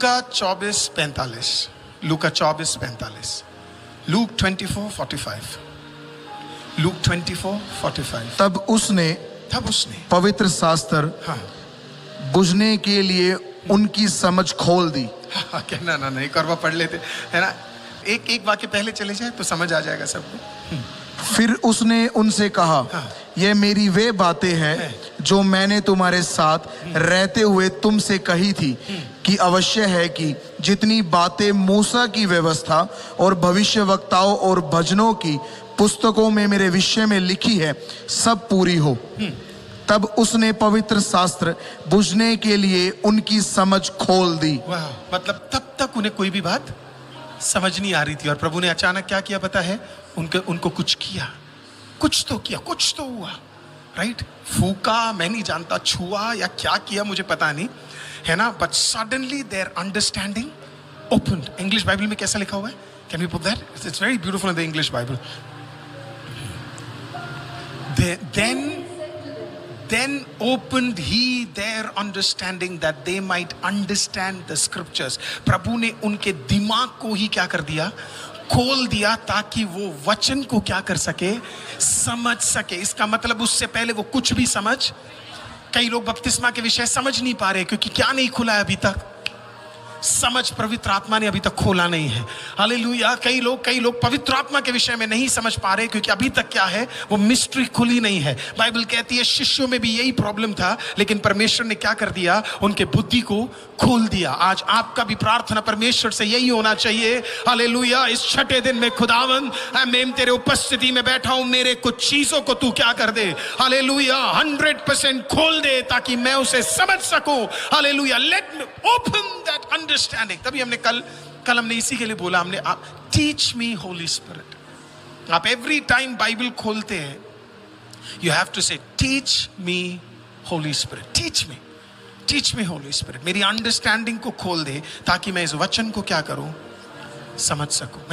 लूका 24:45, लूका 24:45, look 24:45, look 24:45। तब उसने पवित्र शास्त्र बुझने के लिए उनकी समझ खोल दी। कहना ना नहीं करवा पढ़ लेते है ना, एक एक वाक्य पहले चले जाए तो समझ आ जाएगा सबको। फिर उसने उनसे कहा, ये मेरी वे बातें हैं जो मैंने तुम्हारे साथ रहते हुए तुमसे कही थी कि अवश्य है कि जितनी बातें मूसा की व्यवस्था और भविष्यवक्ताओं और भजनों की पुस्तकों में मेरे विषय में लिखी है सब पूरी हो। तब उसने पवित्र शास्त्र बुझने के लिए उनकी समझ खोल दी। वाह, मतलब तब तक उन्हें कोई भी बात समझ नहीं आ रही थी और प्रभु ने अचानक क्या किया पता है, उनको कुछ किया, कुछ तो किया, कुछ तो हुआ, राइट? फूका, मैं नहीं जानता, छुआ या क्या किया मुझे पता नहीं, है ना, but suddenly their understanding opened. English Bible में कैसा लिखा हुआ है? Can we put that? It's very beautiful in the English Bible. Then opened he their understanding that they might understand the scriptures. प्रभु ने उनके दिमाग को ही क्या कर दिया? खोल दिया, ताकि वो वचन को क्या कर सके? समझ सके। इसका मतलब उससे पहले वो कुछ भी समझ, कई लोग बपतिस्मा के विषय समझ नहीं पा रहे क्योंकि क्या नहीं खुला है अभी तक? समझ पवित्र आत्मा ने अभी तक खोला नहीं है। हालेलुया। कई लोग पवित्र आत्मा के विषय में नहीं समझ पा रहे क्योंकि अभी तक क्या है, वो मिस्ट्री खुली नहीं है। बाइबल कहती है शिष्यों में भी यही प्रॉब्लम था, लेकिन परमेश्वर ने क्या कर दिया? उनके बुद्धि को खोल दिया। आज आपका भी प्रार्थना परमेश्वर से यही होना चाहिए। हालेलुया। इस छठे दिन में खुदावन, मैं तेरे उपस्थिति में बैठा हूं, मेरे कुछ चीजों को तू क्या कर दे? हालेलुया, 100% खोल दे ताकि मैं उसे समझ सकूं। Hallelujah. Let me open that understanding. तभी हमने कल हमने इसी के लिए बोला, हमने आप टीच मी होली स्पिरिट। आप एवरी टाइम बाइबल खोलते हैं, यू हैव टू से teach me Holi spirit, teach me Holi spirit. मेरी अंडरस्टैंडिंग को खोल दे ताकि मैं इस वचन को क्या करूं? समझ सकूं।